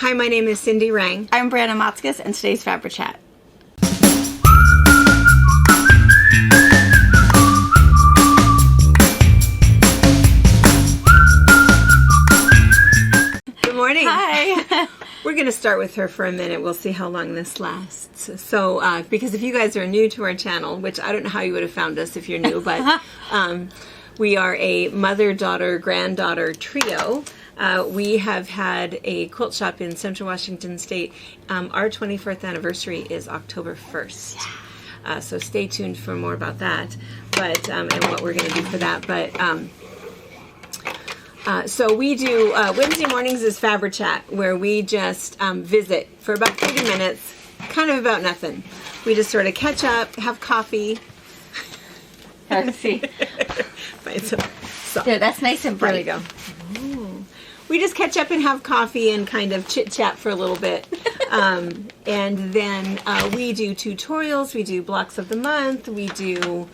Hi, my name is Cindy Rang. I'm Brianna Motzkus, and today's Fabber Chat. Good morning. Hi. We're going to start with her for a minute. We'll see how long this lasts. So, because if you guys are new to our channel, which I don't know how you would have found us if you're new, but we are a mother, daughter, granddaughter trio. We have had a quilt shop in Central Washington State. Our 24th anniversary is October 1st. So stay tuned for more about that, but and what we're going to do for that. But so we do Wednesday mornings is Fabber Chat, where we just visit for about 30 minutes, kind of about nothing. We just sort of catch up, have coffee. Let's see. So, There, that's nice and bright. there we go. Ooh. We just catch up and have coffee and kind of chit chat for a little bit. And then we do tutorials, we do blocks of the month, we do,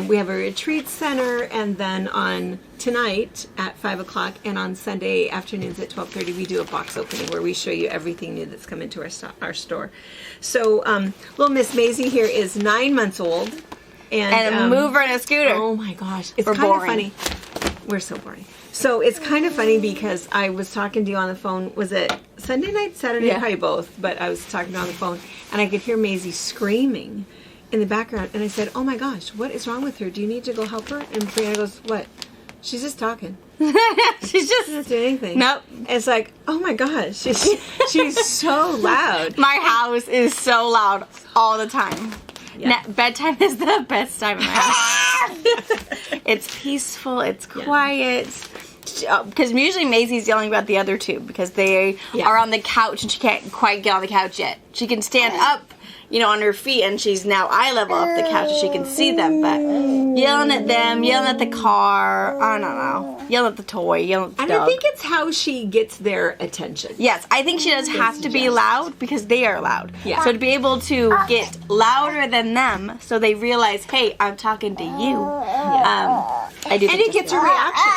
we have a retreat center, and then on tonight at 5 o'clock and on Sunday afternoons at 12:30 we do a box opening where we show you everything new that's come into our store. So little Miss Maisie here is 9 months old. And a mover and a scooter. Oh my gosh. It's We're kind boring. of funny. We're so boring. So it's kind of funny because I was talking to you on the phone. Was it Sunday night, Saturday? Yeah. Probably both. But I was talking to you on the phone and I could hear Maisie screaming in the background. And I said, oh my gosh, what is wrong with her? Do you need to go help her? And Brianna goes, what? She's just talking. She's just... She doesn't do anything. Nope. It's like, oh my gosh, she's so loud. My house is so loud all the time. Yeah. Bedtime is the best time in my house. It's peaceful, it's quiet. Because usually Maisie's yelling about the other two because they are on the couch and she can't quite get on the couch yet. She can stand up, you know, on her feet, and she's now eye level off the couch and she can see them, but yelling at them, yelling at the car, I don't know, yelling at the toy, yelling at the And dog. I think it's how she gets their attention. Yes, I think she does have to be loud because they are loud. Yeah. So to be able to get louder than them so they realize, hey, I'm talking to you. I do And think it gets that's a reaction.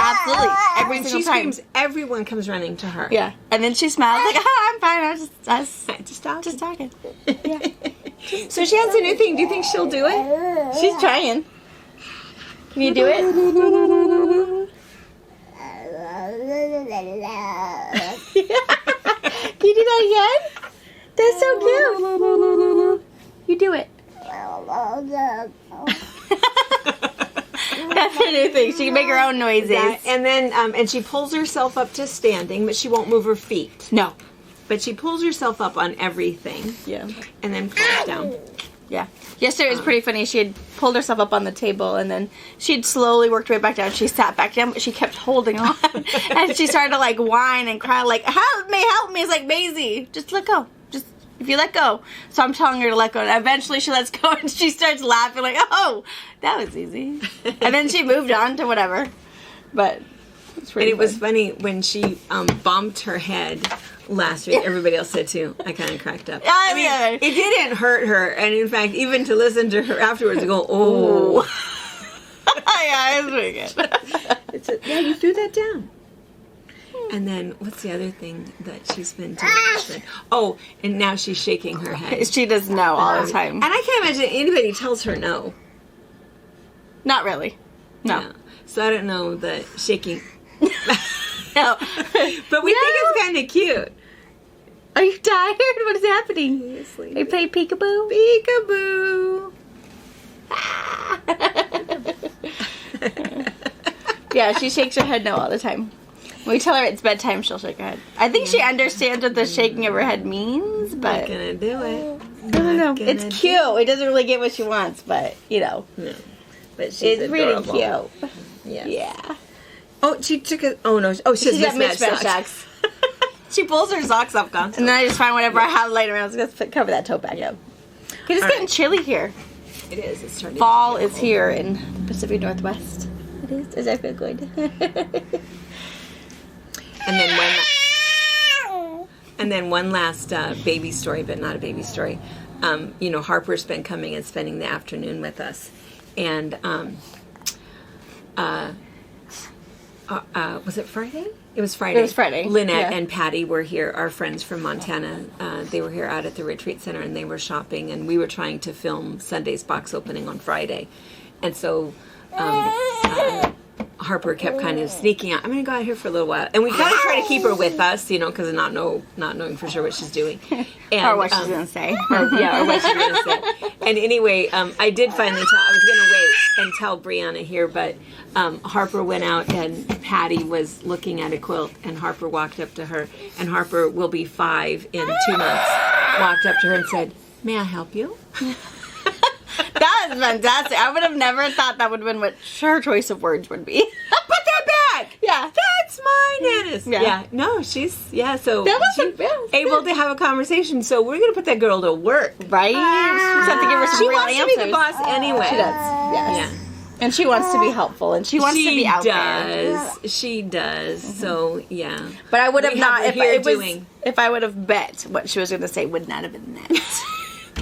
Absolutely. Every When single she time. screams, everyone comes running to her. Yeah. And then she smiles like, oh, I'm fine. I was Just talking. Yeah. So she has a new thing. Do you think she'll do it? She's trying. Can you do it? Can you do that again? That's so cute. You do it. That's her new thing. She can make her own noises. And then, and she pulls herself up to standing, but she won't move her feet. No. But she pulls herself up on everything. Yeah. And then pulls down. Yeah. Yesterday was pretty funny. She had pulled herself up on the table and then she'd slowly worked her way back down. She sat back down, but she kept holding on. And she started to like whine and cry like, help me, help me. It's like, Maisie, just let go. Just, if you let go. So I'm telling her to let go. And eventually she lets go and she starts laughing like, oh, that was easy. And then she moved on to whatever. But it's pretty And it was funny when she bumped her head last week. Everybody else said too. I kind of cracked up. I mean, It didn't hurt her, and in fact, even to listen to her afterwards, go, "Oh, yeah, it's pretty good. yeah, you threw that down." And then, what's the other thing that she's been doing? Oh, and now she's shaking her head, She does know all the time. and I can't imagine anybody tells her no. Not really. No. Yeah. So I don't know the shaking, No. but we think it's kind of cute. Are you tired? What is happening? He's Are you playing peekaboo? Peekaboo. Yeah, she shakes her head no all the time. When we tell her it's bedtime, she'll shake her head. I think she understands what the shaking of her head means, Not but gonna do it. I don't know. It's cute. It doesn't really get what she wants, but you know, No. But she's it's adorable. really cute. Yes. Yeah. Oh, she took a. Oh no. Oh, she She's got has mismatched mismatched socks. socks. She pulls her socks off constantly. And then I just find whatever I have laying around. I was going to cover that tote back up. It's All getting right. chilly here. It is. It's starting. Fall is here in the Pacific Northwest. It is. Does that feel good? And then one last baby story, but not a baby story. You know, Harper's been coming and spending the afternoon with us, and was it Friday? It was Friday. It was Friday, Lynette yeah. and Patty were here, our friends from Montana. They were here out at the Retreat Center, and they were shopping, and we were trying to film Sunday's box opening on Friday. And so Harper kept kind of sneaking out. I'm going to go out here for a little while. And we kind of try to keep her with us, you know, because of not knowing for sure what she's doing. And, Or what she's going to say. or what she's going to say. And anyway, I did finally tell, I was going to wait and tell Brianna here, but Harper went out and Patty was looking at a quilt, and Harper walked up to her, and Harper will be 5 in 2 months, walked up to her and said, "May I help you?" That is fantastic. I would have never thought that would have been what her choice of words would be. Put that back! Yeah. That's mine, Annis. Yeah. No, she's, so That was she's able to have a conversation, so we're going to put that girl to work. Right? We just have to give her some She real wants answers. to be the boss anyway. She does. Yes. Yeah. And she wants to be helpful, and she wants to be out there. She does. So, yeah. But I would have We not, have her here if I would have bet what she was going to say would not have been that.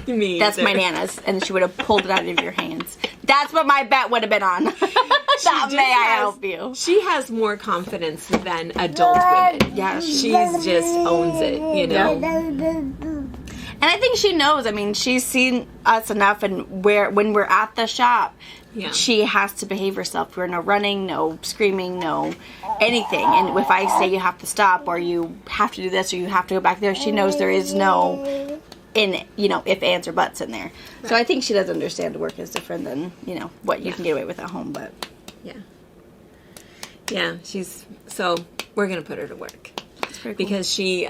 Me That's either. my Nana's, and she would have pulled it out of your hands. That's what my bet would have been on. That may I help you. She has more confidence than adult women. Yeah, She's just owns it, you know. And I think she knows. I mean, she's seen us enough, and when we're at the shop, Yeah. she has to behave herself. We're no running, no screaming, no anything. And if I say you have to stop, or you have to do this, or you have to go back there, she knows there is no if, ands, or buts in there. So I think she does understand work is different than, what you can get away with at home, but... Yeah, so we're going to put her to work. Cool. Because she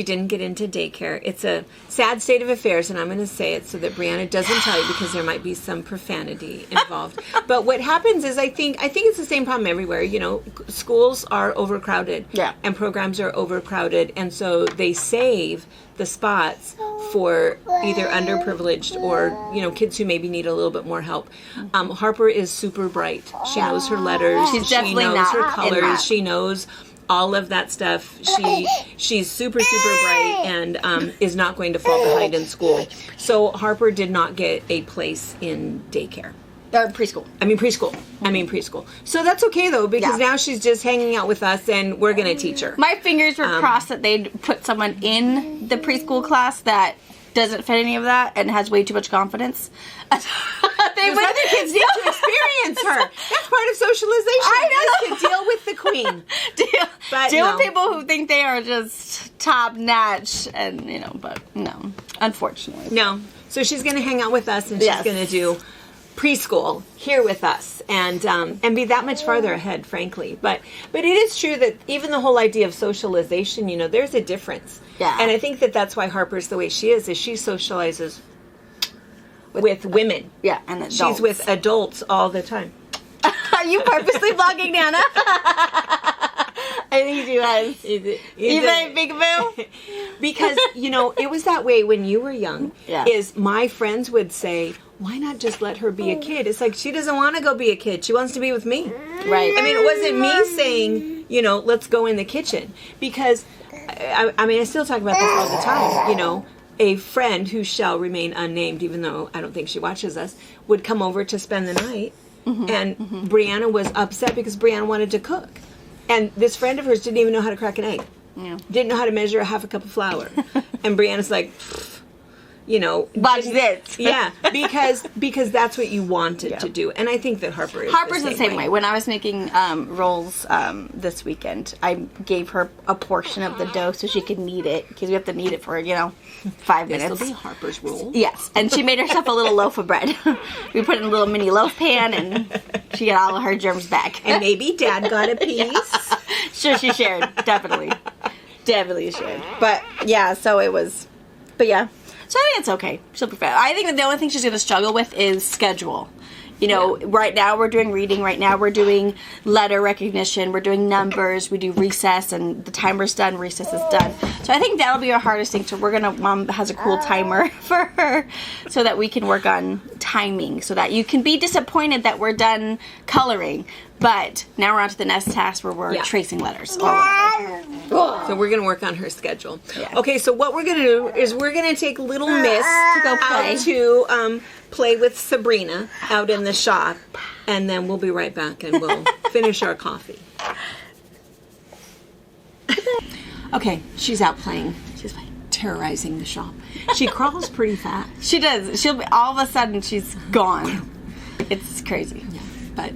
didn't get into daycare. It's a sad state of affairs, and I'm going to say it so that Brianna doesn't tell you, because there might be some profanity involved. But what happens is, I think it's the same problem everywhere. You know, schools are overcrowded, and programs are overcrowded, and so they save the spots for either underprivileged or kids who maybe need a little bit more help. Harper is super bright. She knows her letters. She's definitely she knows not her in colors. that. She knows all of that stuff. She's super bright and is not going to fall behind in school. So Harper did not get a place in daycare. Preschool. I mean preschool. So that's okay though, because now she's just hanging out with us, and we're going to teach her. My fingers were crossed that they'd put someone in the preschool class that doesn't fit any of that and has way too much confidence. Other kids need to experience her. That's part of socialization. I know. Is to deal with the queen. Deal with people who think they are just top notch, and but no, unfortunately. No. So she's going to hang out with us, and she's going to do preschool here with us, and be that much farther ahead, frankly. But it is true that even the whole idea of socialization, there's a difference. Yeah. And I think that that's why Harper's the way she is she socializes with women. Yeah, and adults. She's with adults all the time. Are you purposely vlogging, Nana? I think you guys. Even Big Boo? Because, it was that way when you were young. Yeah. Is my friends would say, why not just let her be a kid? It's like, she doesn't want to go be a kid. She wants to be with me. Right. I mean, it wasn't me saying, let's go in the kitchen. Because, I still talk about this all the time, a friend who shall remain unnamed, even though I don't think she watches us, would come over to spend the night. And Brianna was upset because Brianna wanted to cook. And this friend of hers didn't even know how to crack an egg. Yeah. Didn't know how to measure a half a cup of flour. And Brianna's like, watch this. Yeah, because that's what you wanted to do. And I think that Harper's the same way. When I was making rolls this weekend, I gave her a portion of the dough so she could knead it, because we have to knead it for 5 minutes. This will be Harper's roll. Yes, and she made herself a little loaf of bread. We put it in a little mini loaf pan, and she got all of her germs back. And maybe Dad got a piece. Sure, she shared. Definitely shared. But yeah, so it was. But yeah. So I think it's okay. She'll be fine. I think that the only thing she's going to struggle with is schedule. Right now we're doing reading. Right now we're doing letter recognition. We're doing numbers. We do recess, and the timer's done. Recess is done. So I think that'll be our hardest thing. So Mom has a cool timer for her, so that we can work on timing, so that you can be disappointed that we're done coloring. But now we're on to the next task where we're tracing letters. Or whatever. So we're going to work on her schedule. Yeah. Okay, so what we're going to do is we're going to take Little Miss To go play. out to play with Sabrina out in the shop, and then we'll be right back and we'll finish our coffee. Okay, she's out playing, She's fine. terrorizing the shop. She crawls pretty fast. She does. She'll be, all of a sudden, she's gone. It's crazy. Yeah, but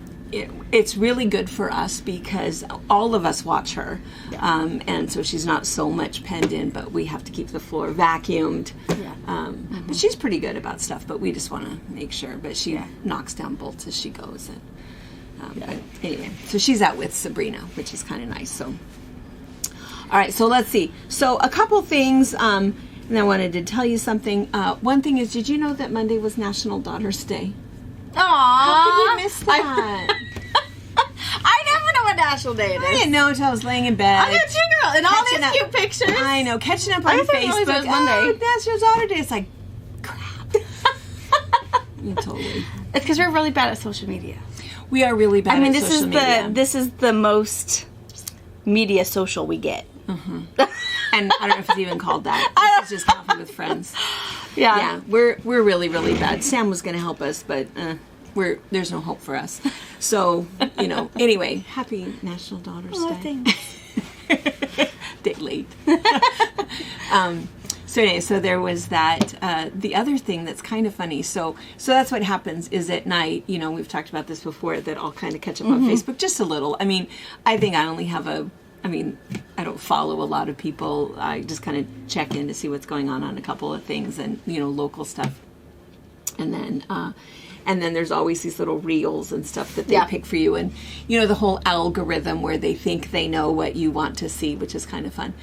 it's really good for us because all of us watch her, and so she's not so much penned in, but we have to keep the floor vacuumed. Yeah. But she's pretty good about stuff, but we just want to make sure. But she knocks down bolts as she goes. And, But anyway, so she's out with Sabrina, which is kind of nice. So, all right, so let's see. So a couple things, and I wanted to tell you something. One thing is, did you know that Monday was National Daughter's Day? Aww. How could you miss that? I never know what National Day it I is. didn't know until I was laying in bed. I got you, girl. And all Catching these up. cute pictures. I know, catching up I on didn't realize Facebook. it was Monday. Oh, National Daughter Day. It's like, crap. You totally. It's because we're really bad at social media. We are really bad I mean, at social media. this is the most media social we get. And I don't know if it's even called that. This is just coffee with friends. Yeah, we're really, really bad. Sam was going to help us, but there's no hope for us. So, anyway, happy National Daughter's Day. Thanks. Day late. So anyway, so there was that. The other thing that's kind of funny. So that's what happens is at night. We've talked about this before. That I'll kind of catch up on Facebook just a little. I mean, I think I only have I don't follow a lot of people. I just kind of check in to see what's going on a couple of things and local stuff. And then there's always these little reels and stuff that they pick for you, and the whole algorithm where they think they know what you want to see, which is kind of fun.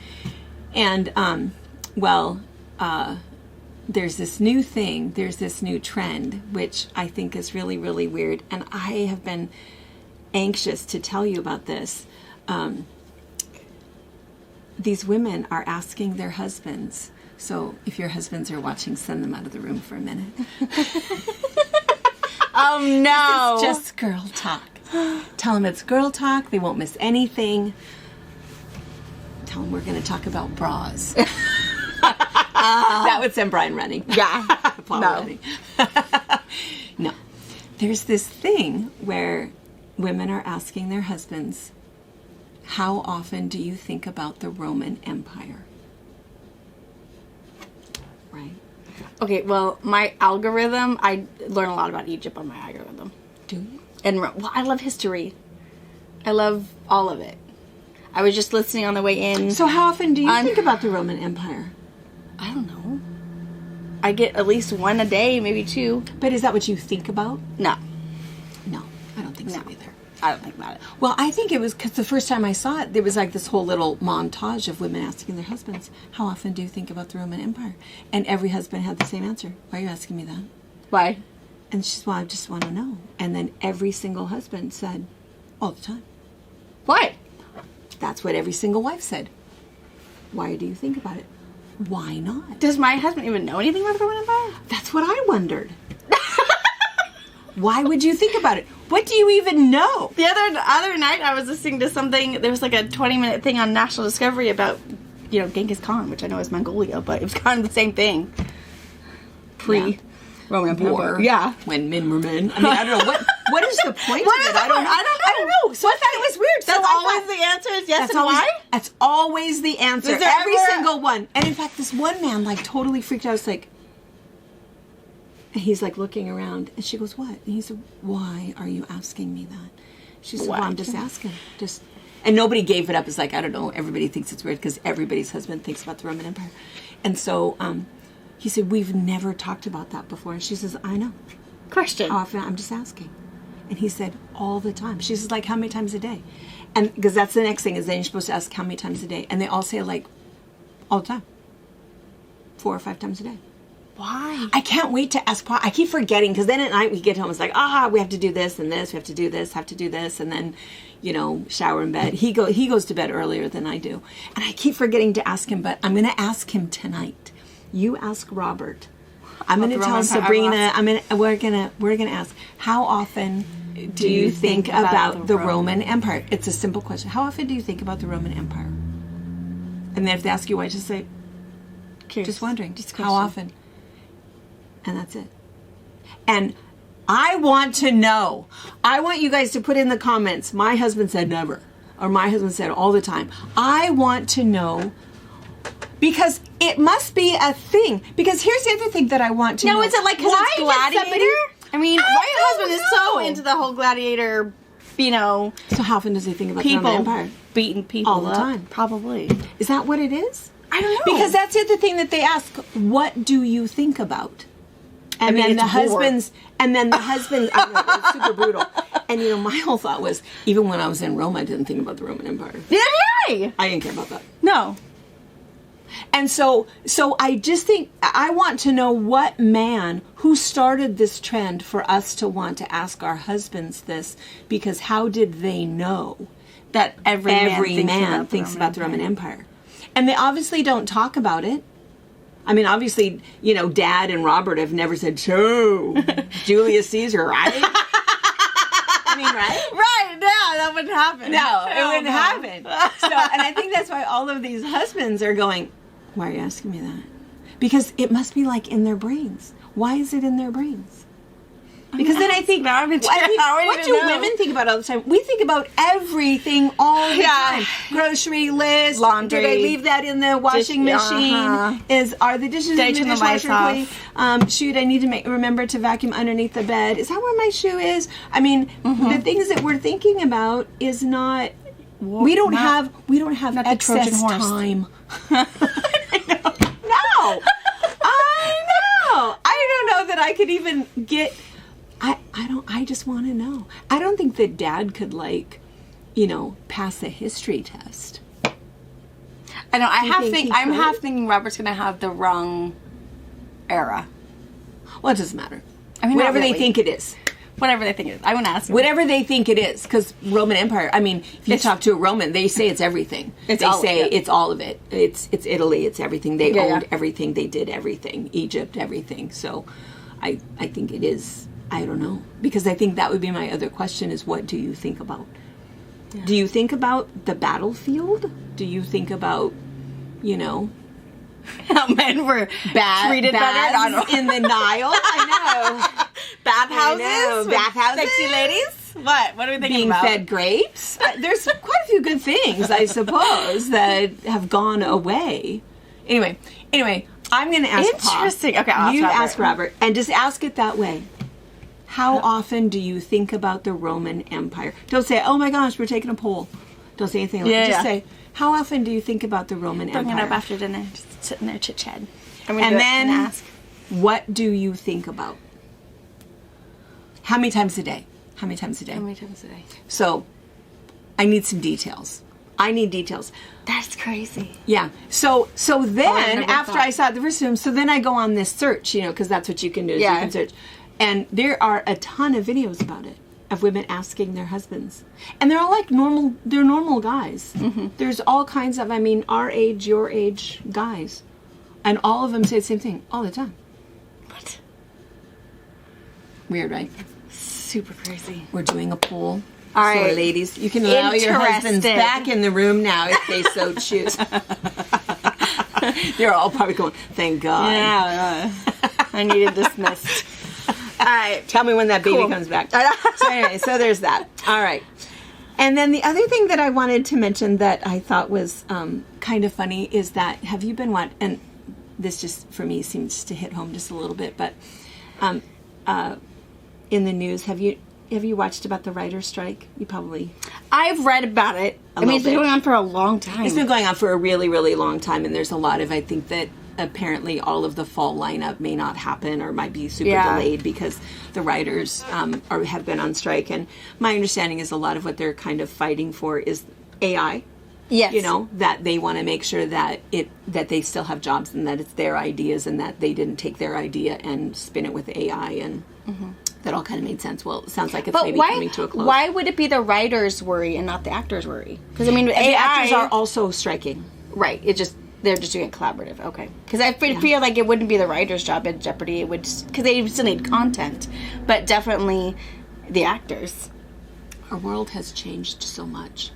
And there's this new thing, there's this new trend, which I think is really, really weird, and I have been anxious to tell you about this. These women are asking their husbands. So if your husbands are watching, send them out of the room for a minute. Oh no! It's just girl talk. Tell them it's girl talk. They won't miss anything. Tell them we're going to talk about bras. That would send Brian running. Yeah. Paul No. running. No. There's this thing where women are asking their husbands, how often do you think about the Roman Empire? Right? Okay, well, my algorithm, I learn a lot about Egypt on my algorithm. Do you? And, I love history. I love all of it. I was just listening on the way in. So how often do you think about the Roman Empire? I don't know. I get at least one a day, maybe two. But is that what you think about? No. No, I don't think so either. I don't think about it. Well, I think it was because the first time I saw it, there was like this whole little montage of women asking their husbands, how often do you think about the Roman Empire? And every husband had the same answer. Why are you asking me that? Why? And she's, well, I just want to know. And then every single husband said, all the time. Why? That's what every single wife said. Why do you think about it? Why not? Does my husband even know anything about the Roman Empire? That's what I wondered. Why would you think about it? What do you even know? The other night, I was listening to something. There was like a 20-minute thing on National Discovery about, Genghis Khan, which I know is Mongolia, but it was kind of the same thing. Roman Empire. War. Yeah. When men were men. I mean, I don't know. What is the point of it? I don't know. I don't know. So I thought it was weird. That's So I always thought- the answer is yes That's and always, why? That's always the answer. Was there Every ever- single one. And in fact, this one man totally freaked out. I was like, and he's looking around, and she goes, "What?" And he said, "Why are you asking me that?" She said, Why? "Well, I'm just asking." And nobody gave it up. It's like, I don't know. Everybody thinks it's weird because everybody's husband thinks about the Roman Empire. And so he said, "We've never talked about that before." And she says, "I know. Question. How often? I'm just asking." And he said, "All the time." She says, "How many times a day?" And because that's the next thing is then you're supposed to ask how many times a day. And they all say all the time. 4 or 5 times a day. Why? I can't wait to ask Paul. I keep forgetting because then at night we get home. It's like, we have to do this and this. We have to do this, have to do this. And then, shower in bed. He goes to bed earlier than I do. And I keep forgetting to ask him, but I'm going to ask him tonight. You ask Robert. I'm going to the tell Roman Sabrina. Empire. We're going to ask, how often do you think about the Roman Empire? It's a simple question. How often do you think about the Roman Empire? And then if they ask you why, just say, Curious. just wondering. Just a how question. often? And that's it. And I want to know. I want you guys to put in the comments. My husband said never. or my husband said all the time, I want to know, because it must be a thing. Because here's the other thing that I want to know. No, is it like because it's Gladiator? I mean, my husband is so know. into the whole Gladiator, you know, So how often does he think about the Roman people Empire? beating people All the up? time. Probably. Is that what it is? I don't know. Because that's the other thing that they ask, what do you think about? And mean, then it's the war. husbands, I know, it's super brutal. And you know, my whole thought was, even when I was in Rome, I didn't think about the Roman Empire. Yeah. I didn't care about that. No. And so I just think, I want to know what man who started this trend for us to want to ask our husbands this, because how did they know That every man thinks about the Roman Empire? And they obviously don't talk about it. I mean, obviously, you know, Dad and Robert have never said, so, Julius Caesar, right? I mean, right? Right, yeah, that wouldn't happen. No, it Hell wouldn't no. happen. So, and I think that's why all of these husbands are going, why are you asking me that? Because it must be like in their brains. Why is it in their brains? Because then I think, Now I'm in- what do women think about all the time? We think about everything all the Yeah. time. Grocery list, Laundry. Did I leave that in the washing machine? Are the dishes Did I in the turn the lights dishwasher clean? Shoot, I need to remember to vacuum underneath the bed. Is that where my shoe is? I mean, the things that we're thinking about is not. We don't have not the Trojan excess horse. time. No, I know. I don't know that I could even get. I just want to know. I don't think that Dad could, like, you know, pass a history test. I know. I'm could? half thinking Robert's gonna have the wrong era. Well, it doesn't matter. I mean, not whatever they really. think it is. Whatever they think it is. I wouldn't ask him. Whatever they think it is, because Roman Empire. I mean, if you talk to a Roman, they say it's everything. It's they all- say yeah. it's all of it. It's Italy. It's everything. They Yeah, owned yeah. everything. They did everything. Egypt, everything. So, I think it is. I don't know, because I think that would be my other question: is what do you think about? Yeah. Do you think about the battlefield? Do you think about, you know, How men were treated better baths in the Nile? I know. bathhouses. I know, with bathhouses. Sexy ladies. What are we thinking Being about? fed grapes. There's quite a few good things, I suppose, that have gone away. Anyway, I'm going to ask Interesting. Pa. Okay, I'll ask you Robert. ask Robert, and just ask it that way. How often do you think about the Roman Empire? Don't say, "Oh my gosh, we're taking a poll." Don't say anything like that. Just say, "How often do you think about the Roman Bring it up Empire?" after dinner. Just sitting there chit chat. And then ask. what do you think about? How many times a day? How many times a day? How many times a day? So, I need some details. I need details. That's crazy. Yeah. So then never after thought. I saw it the first time, so then I go on this search, you know, because that's what you can do. Is Yeah. You can search, and there are a ton of videos about it of women asking their husbands, and they're all like normal. They're normal guys. Mm-hmm. There's all kinds of, I mean, our age, your age guys, and all of them say the same thing all the time. What? Weird, right? Super crazy. We're doing a poll. All So, right. ladies, you can allow your husbands Interested. back in the room now if they so choose. They're all probably going, thank God. Yeah. I needed dismissed. All right. Tell me when that baby Cool. comes back. So anyway, so there's that. All right. And then the other thing that I wanted to mention that I thought was kind of funny is that, have you been and this just for me seems to hit home just a little bit, but in the news, have you watched about the writer's strike? You probably. I've read about it. I mean, it's been little bit. going on for a long time. It's been going on for a really, really long time, and there's a lot of, I think that apparently all of the fall lineup may not happen or might be super delayed because the writers have been on strike. And my understanding is a lot of what they're kind of fighting for is AI. Yes. You know, that they want to make sure that they still have jobs and that it's their ideas and that they didn't take their idea and spin it with AI, and that all kind of made sense. Well, it sounds like it's But maybe why, coming to a close. why would it be the writer's worry and not the actor's worry? Because, I mean, with And AI... the actors are also striking. Right. They're just doing it collaborative. Okay. Because I feel like it wouldn't be the writer's job in jeopardy. It would... Because they still need content. But definitely the actors. Our world has changed so much.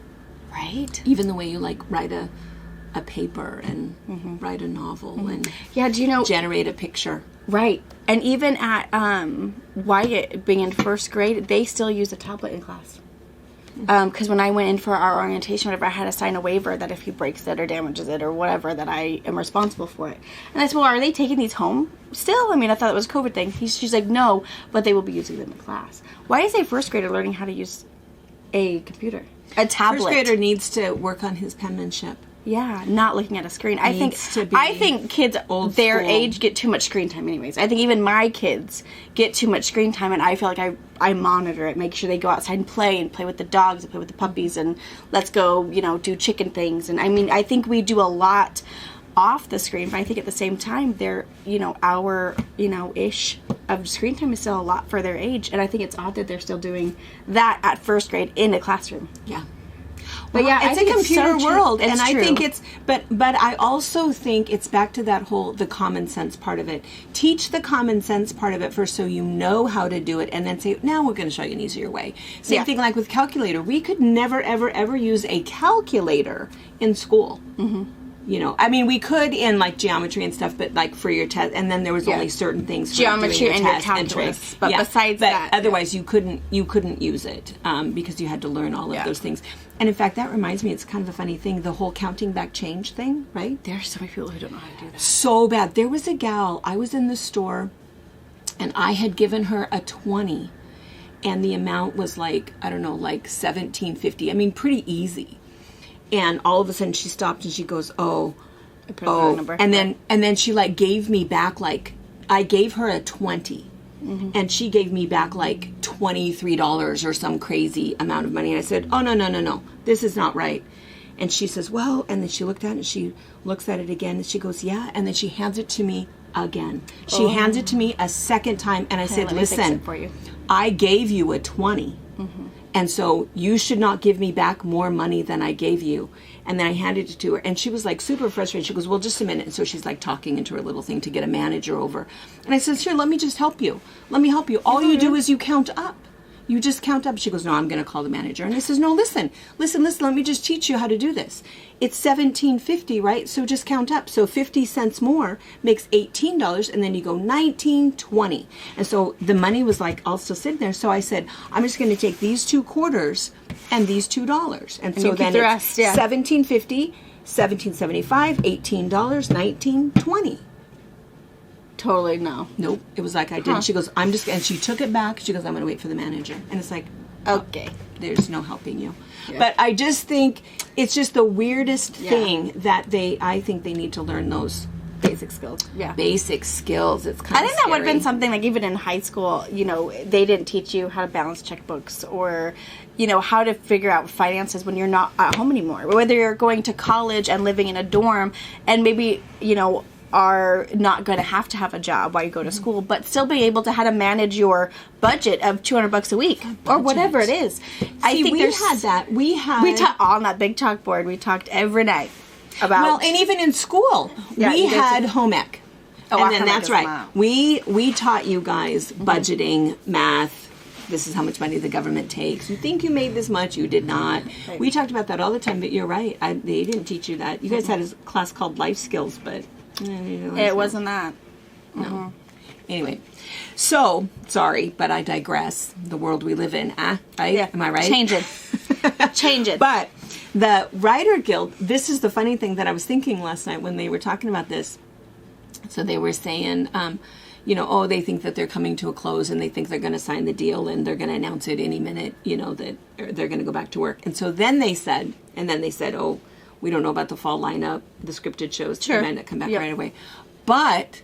Right? Even the way you write a paper and write a novel and Yeah, do you know... generate a picture. Right. And even at Wyatt being in first grade, they still use a tablet in class. Because when I went in for our orientation, whatever, I had to sign a waiver that if he breaks it or damages it or whatever, that I am responsible for it. And I said, well, are they taking these home still? I mean, I thought it was a COVID thing. She's like, no, but they will be using them in class. Why is a first grader learning how to use a computer? A tablet? First grader needs to work on his penmanship. Yeah, not looking at a screen. I think kids old their school. age get too much screen time anyways. I think even my kids get too much screen time, and I feel like I monitor it, make sure they go outside and play with the dogs and play with the puppies, and let's go, do chicken things. And I mean, I think we do a lot off the screen, but I think at the same time, they're, hour, ish of screen time is still a lot for their age, and I think it's odd that they're still doing that at first grade in a classroom. Yeah. But yeah, it's a computer world, and I true. think it's. But I also think it's back to that whole the common sense part of it. Teach the common sense part of it first, so you know how to do it, and then say, "Now we're going to show you an easier way." Same thing like with calculator. We could never, ever, ever use a calculator in school. Mm-hmm. I mean, we could in like geometry and stuff, but like for your test, and then there was only certain things for geometry doing and your test calculus. But besides that, otherwise you couldn't use it because you had to learn all of those things. And in fact, that reminds me, it's kind of a funny thing, the whole counting back change thing, right? There are so many people who don't know how to do that. So bad. There was a gal, I was in the store, and I had given her a 20, and the amount was like, I don't know, like $17.50. I mean, pretty easy. And all of a sudden she stopped and she goes, oh, and then she like gave me back, like, I gave her a 20. Mm-hmm. And she gave me back like $23 or some crazy amount of money. And I said, oh, no. This is not right. And she says, well, and then she looked at it and she looks at it again and she goes, yeah. And then she hands it to me again. She hands it to me a second time. And I said, listen, for you. I gave you a 20. Mm-hmm. And so you should not give me back more money than I gave you. And then I handed it to her. And she was like super frustrated. She goes, well, just a minute. And so she's like talking into her little thing to get a manager over. And I said, sure, let me just help you. Let me help you. All you do is you count up. You just count up. She goes, no, I'm going to call the manager. And I says, no, listen, let me just teach you how to do this. It's $17.50, right? So just count up. So 50 cents more makes $18, and then you go $19.20. And so the money was like all still sitting there. So I said, I'm just going to take these 2 quarters and these $2. And so then it's $17.50, $17.75, $18, $19.20. Totally no. Nope. It was like I didn't. She goes, and she took it back. She goes, I'm going to wait for the manager. And it's like, okay. There's no helping you. Yeah. But I just think it's just the weirdest thing that I think they need to learn those basic skills. Yeah. Basic skills. It's kind of I think that would have been something like even in high school, they didn't teach you how to balance checkbooks or, how to figure out finances when you're not at home anymore. Whether you're going to college and living in a dorm and maybe, are not going to have a job while you go to school, but still be able to how to manage your budget of $200 a week or whatever it is. I think we had that. We talked on that big chalkboard. We talked every night about. Well, and even in school, we had home ec. Oh, and then that's right. We taught you guys budgeting, math. This is how much money the government takes. You think you made this much, you did not. Right. We talked about that all the time, but you're right. They didn't teach you that. You guys had a class called life skills, but. It wasn't that. No. Mm-hmm. Anyway, so, sorry, but I digress. The world we live in, right? Yeah. Am I right? Change it. But the Writer Guild, this is the funny thing that I was thinking last night when they were talking about this. So they were saying, they think that they're coming to a close and they think they're going to sign the deal and they're going to announce it any minute, that they're going to go back to work. And so then they said, oh, we don't know about the fall lineup, the scripted shows. They might not come back right away. But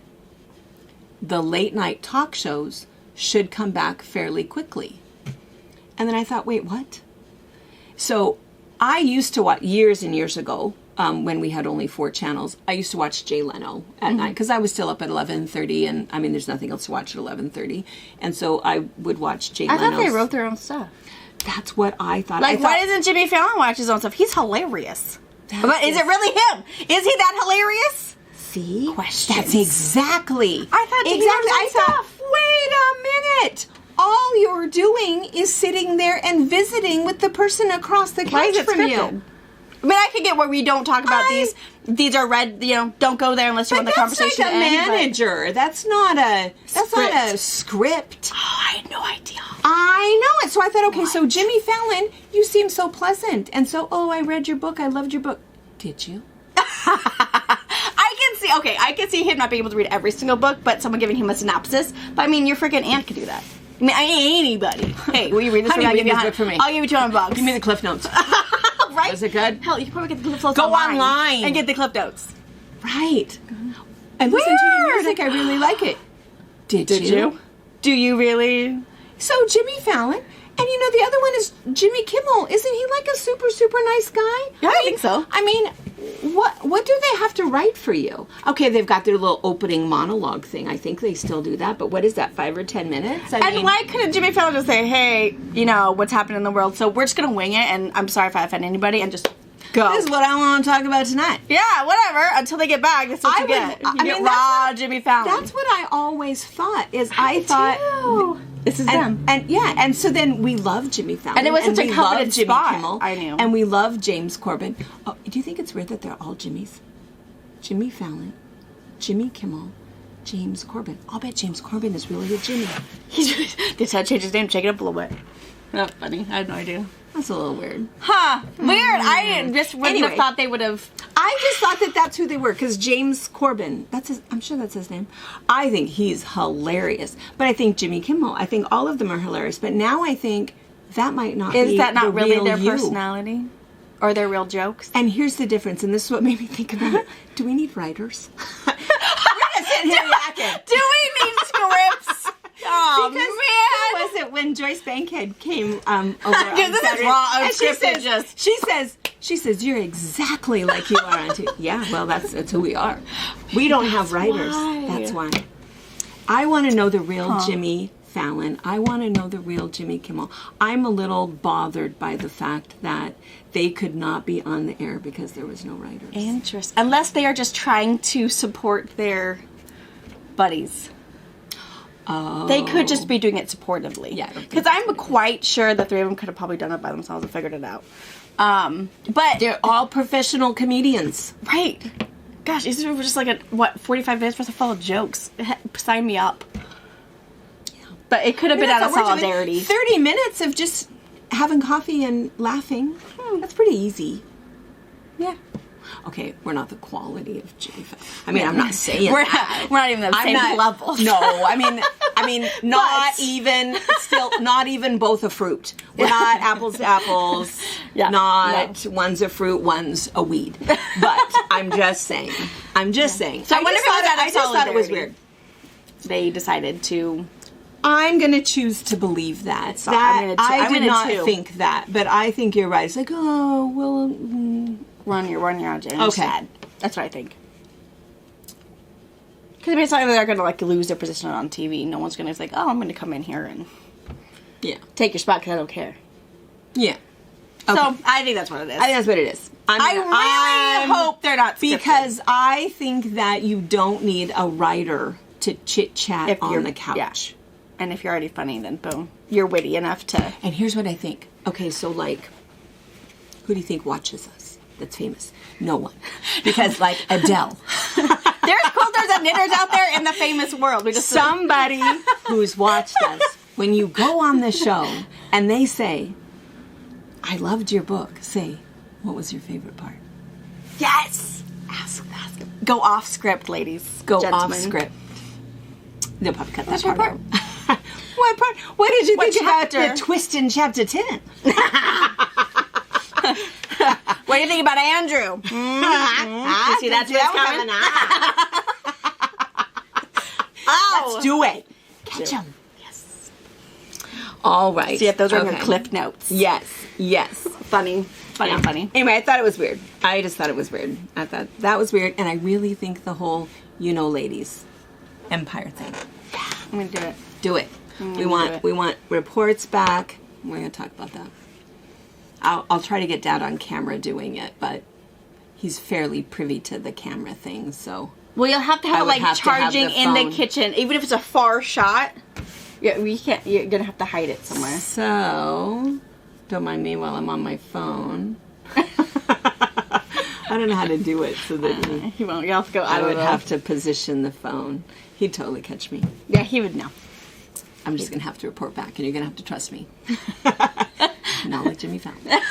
the late night talk shows should come back fairly quickly. And then I thought, wait, what? So I used to watch, years and years ago, when we had only 4 channels, I used to watch Jay Leno at night because I was still up at 11:30, and I mean, there's nothing else to watch at 11:30. And so I would watch Jay Leno. I thought they wrote their own stuff. That's what I thought. Why doesn't Jimmy Fallon watch his own stuff? He's hilarious. But is it really him? Is he that hilarious? See? Questions. That's exactly. I thought, wait a minute. All you're doing is sitting there and visiting with the person across the couch from you. I mean, I could get where we don't talk about these these are red, don't go there unless you want the conversation like to a end. but- manager. That's not a script. Oh, I had no idea. I know it. So I thought, okay, so Jimmy Fallon, you seem so pleasant. And so, I read your book. I loved your book. Did you? I can see him not being able to read every single book, but someone giving him a synopsis. But I mean, your freaking aunt could do that. I mean, anybody. Hey, will you read this Honey, for me? read this book for me. I'll give you $200. Give me the Cliff Notes. Right? Was it good? Hell, you can probably get the Cliff Notes Go online. and get the Cliff Notes. Right. I listen to your music. I really like it. Did you? Do you really? So Jimmy Fallon, and the other one is Jimmy Kimmel. Isn't he like a super, super nice guy? Yeah, I think so. I mean, what do they have to write for you? Okay, they've got their little opening monologue thing. I think they still do that, but what is that, 5 or 10 minutes? I mean, Why couldn't Jimmy Fallon just say, hey, what's happening in the world, so we're just going to wing it, and I'm sorry if I offend anybody, and just go. this is what I want to talk about tonight. Yeah, whatever. Until they get back, that's what you get. You get raw Jimmy Fallon. That's what I always thought, I thought... This is them. And so then we love Jimmy Fallon. And it was such a we coveted love Jimmy spot. Kimmel. I knew. And we love James Corbin. Oh, do you think it's weird that they're all Jimmys? Jimmy Fallon, Jimmy Kimmel, James Corbin. I'll bet James Corbin is really a Jimmy. They said change his name, shake it up a little bit. Not funny. I had no idea. That's a little weird. Huh. Weird. I just wouldn't have thought they would have. I just thought that that's who they were, because James Corbin, I'm sure that's his name. I think he's hilarious. But I think Jimmy Kimmel, I think all of them are hilarious. But now I think that might not be Is that not the really real their you. personality? Or their real jokes? And here's the difference, and this is what made me think about it. Do we need writers? We're gonna sit here yakking. Do we need scripts? Oh, Because man. who was it when Joyce Bankhead came over on Dude, this is Saturday? raw, And unscripted, she says, you're exactly like you are on TV. Yeah, well, that's who we are. We don't have writers. why. That's why. I want to know the real Jimmy Fallon. I want to know the real Jimmy Kimmel. I'm a little bothered by the fact that they could not be on the air because there was no writers. Interesting. Unless they are just trying to support their buddies. Oh. They could just be doing it supportively. Yeah, I don't think because I'm quite sure the three of them could have probably done it by themselves and figured it out. But They're all professional comedians. right, gosh, these are just like 45 minutes worth of full of jokes. Sign me up. Yeah. But it could have been out of solidarity. 30 minutes of just having coffee and laughing. That's pretty easy. Yeah. Okay, we're not the quality of Jimmy Fallon. I mean, I'm not saying We're that. not even the I'm same not- level. No, I mean, not But- even. Still, not even both a fruit. We're not apples to apples. Yeah, Not one's a fruit, one's a weed. But I'm just saying. So I wonder if it was out of I just thought it was solidarity. weird. They decided to. I'm going to choose to believe that. So I'm I did gonna not too. think that, but I think you're right. It's like, oh, well, Run your agenda. Okay. Sad. That's what I think. Because it's not like they're going to lose their position on TV. No one's going to like, oh, I'm going to come in here and yeah. take your spot because I don't care. Yeah. So I think that's what it is. I think that's what it is. I really hope they're not scripted. Because I think that you don't need a writer to chit-chat If on you're- the couch. And if you're already funny, then boom, you're witty enough to. And here's what I think. Okay, so who do you think watches us that's famous? No one. Because Adele. There's quilters and knitters out there in the famous world. We just Somebody who's watched us, when you go on the show and they say, I loved your book, say, what was your favorite part? yes. Ask. Go off script, ladies. Go gentlemen. off script. They'll probably cut What's that your part out. What part? What did you What think about chapter? the twist in chapter 10? What do you think about Andrew? You see that twist coming? Oh, Let's do it. Catch 'em. Yes. All right. See if those are in Okay. your cliff notes. Yes. Funny. Funny. Anyway, I thought it was weird. I just thought it was weird. I thought that was weird, and I really think the whole, ladies, empire thing. I'm gonna do it. Do it. do it. We want reports back. We're gonna talk about that. I'll try to get Dad on camera doing it, but he's fairly privy to the camera thing, so. Well, you'll have to I have would it have to have charging the in the phone. kitchen, even if it's a far shot. Yeah, we can't. You're gonna have to hide it somewhere. So, don't mind me while I'm on my phone. I don't know how to do it so that He won't. You'll have to go I out would of the... have to position the phone. He'd totally catch me. Yeah, he would know. I'm just going to have to report back, and you're going to have to trust me. Not like Jimmy Fallon.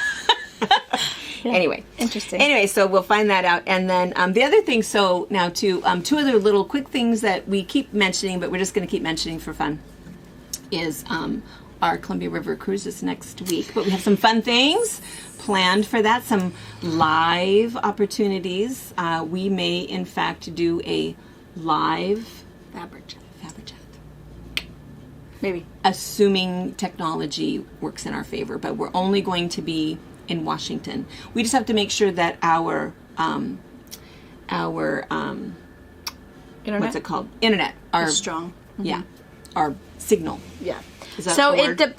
Anyway. Interesting. Anyway, so we'll find that out. And then the other thing, so now two other little quick things that we keep mentioning, but we're just going to keep mentioning for fun, is our Columbia River cruise is next week. But we have some fun things planned for that, some live opportunities. We may, in fact, do a live Fabric chat. chat. Maybe. Assuming technology works in our favor, but we're only going to be in Washington. We just have to make sure that our Internet? what's it called? Internet. Our Strong. Yeah. Our signal. Yeah. Is that So the word?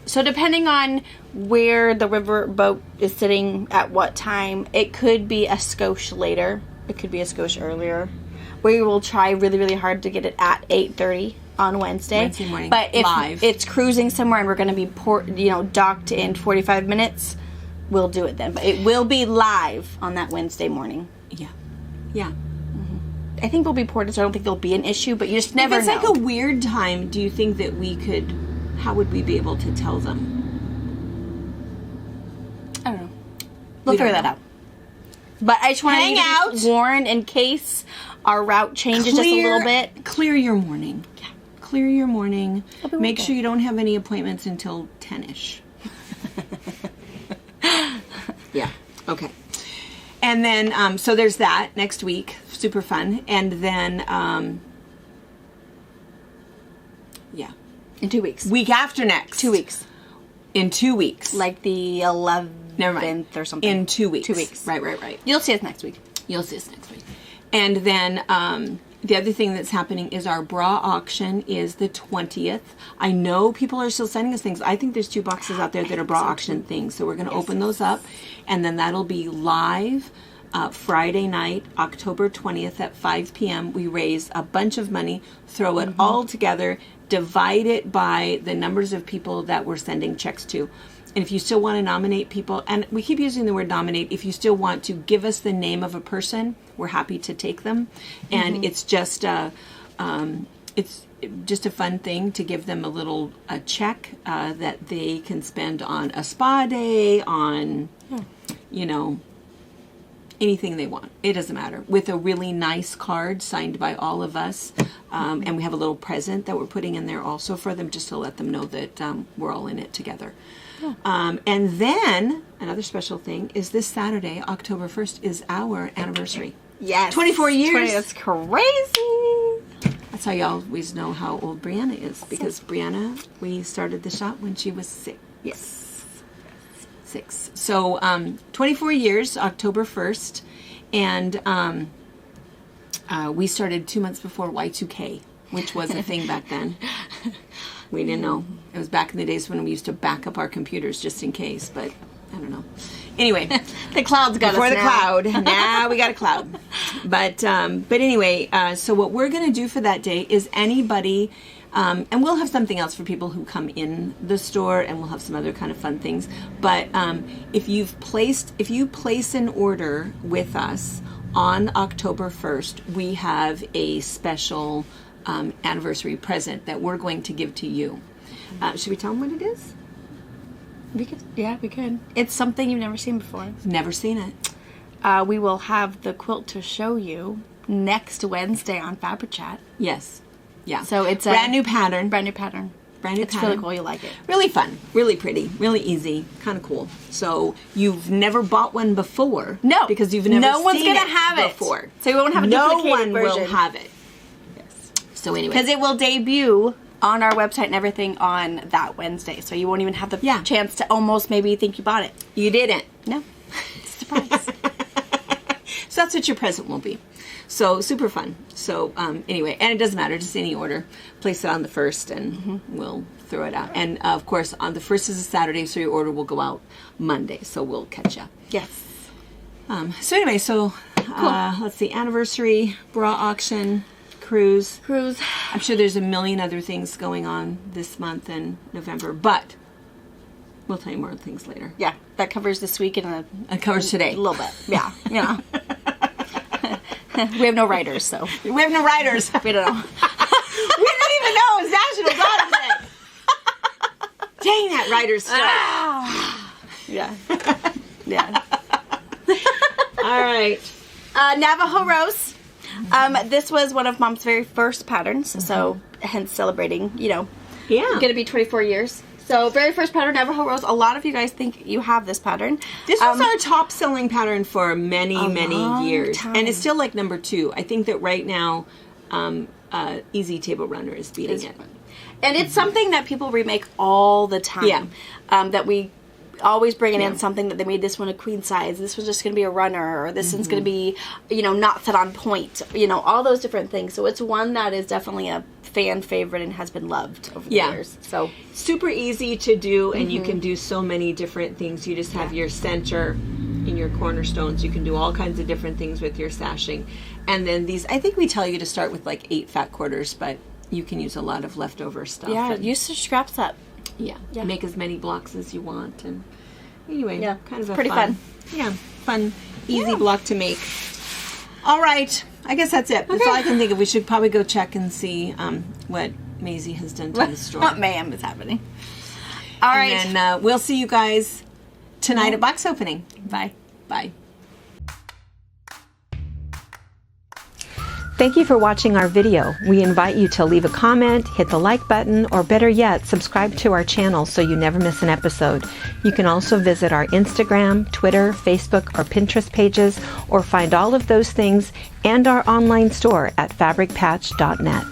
So depending on where the river boat is sitting at what time, it could be a skosh later. It could be a skosh earlier. We will try really, really hard to get it at 8:30 on Wednesday morning. But if Live. it's cruising somewhere and we're going to be docked in 45 minutes, we'll do it then. But it will be live on that Wednesday morning. Yeah. Yeah. I think we'll be ported, so I don't think there'll be an issue. But you just never If it's know. like a weird time, do you think that we could? How would we be able to tell them? I don't know. We'll We figure don't that know. out. But I just want Hang to out. warn in case our route changes just a little bit. Clear your morning. Yeah. Clear your morning. I'll be Make working. sure you don't have any appointments until 10ish. Yeah. Okay. And then, so there's that next week. Super fun. And then, yeah. In 2 weeks. Week after next. 2 weeks. In 2 weeks. Like the 11th Never mind. or something. In 2 weeks. 2 weeks. Right. You'll see us next week. You'll see us next week. And then the other thing that's happening is our bra auction is the 20th. I know people are still sending us things. I think there's 2 boxes out there that are bra auction things. So we're going to open those up. And then that'll be live Friday night, October 20th at 5 p.m. We raise a bunch of money, throw it all together, divide it by the numbers of people that we're sending checks to. And if you still want to nominate people, and we keep using the word nominate, if you still want to give us the name of a person, we're happy to take them. And it's just a fun thing to give them a check that they can spend on a spa day, on, anything they want. It doesn't matter. With a really nice card signed by all of us. And we have a little present that we're putting in there also for them, just to let them know that we're all in it together. And then another special thing is this Saturday, October 1st, is our anniversary. Yes. 24 years. That's crazy. That's how you always know how old Brianna is, because Brianna, we started the shop when she was 6. Yes. 6. So 24 years, October 1st, and we started 2 months before Y2K, which was a thing back then. We didn't know. It was back in the days when we used to back up our computers just in case, but I don't know. Anyway, The cloud's got before us the now. cloud. Now we got a cloud. But anyway, so what we're going to do for that day is anybody, and we'll have something else for people who come in the store, and we'll have some other kind of fun things. But if you place an order with us on October 1st, we have a special anniversary present that we're going to give to you. Should we tell them what it is? We could. It's something you've never seen before. Never seen it. We will have the quilt to show you next Wednesday on Fabric Chat. Yes. Yeah. So it's a brand new pattern. Brand new pattern. Brand new It's pattern. really cool. You'll like it. Really fun, really pretty, really easy, kind of cool. So you've never bought one before, No, because you've never no one's seen gonna it have it before. So we won't have a no duplicated one will version. have it. Yes. So anyway, Because it will debut on our website and everything on that Wednesday. So you won't even have the Yeah. chance to almost maybe think you bought it. you didn't. No. Surprise. So that's what your present will be. So super fun. So anyway, and it doesn't matter, just any order. Place it on the 1st and we'll throw it out. And of course, on the 1st is a Saturday, so your order will go out Monday. So we'll catch you. Yes. So anyway, let's see, anniversary, bra auction, cruise. I'm sure there's a million other things going on this month and November, but we'll tell you more things later. Yeah. that covers this week and It covers today. a little bit. Yeah, yeah. We have no writers, so We have no writers. we don't know. We didn't even know it was National Daughter's Day. Dang that writer's strike. Yeah, yeah. All right. Navajo Rose. This was one of Mom's very first patterns, so hence celebrating, Yeah. going to be 24 years. So very first pattern, Navajo Rose. A lot of you guys think you have this pattern. This was our top selling pattern for many long years. time. And it's still like number 2. I think that right now, Easy Table Runner is beating it. And it's something that people remake all the time. Yeah. That we always bringing in something that they made this one a queen size. This was just going to be a runner, or this one's going to be, not set on point. All those different things. So it's one that is definitely a fan favorite and has been loved over the years. So super easy to do, and you can do so many different things. You just have your center and your cornerstones. You can do all kinds of different things with your sashing. And then these, I think we tell you to start with like 8 fat quarters, but you can use a lot of leftover stuff. yeah, and, use the scraps up. yeah, make as many blocks as you want. And anyway, Yeah, kind of it's a pretty fun. fun. Yeah, fun, easy block to make. All right, I guess that's it. That's all I can think of. We should probably go check and see what Maisie has done to the store. What mayhem is happening? All right. And we'll see you guys tonight at box opening. Bye. Bye. Thank you for watching our video. We invite you to leave a comment, hit the like button, or better yet, subscribe to our channel so you never miss an episode. You can also visit our Instagram, Twitter, Facebook, or Pinterest pages, or find all of those things and our online store at fabricpatch.net.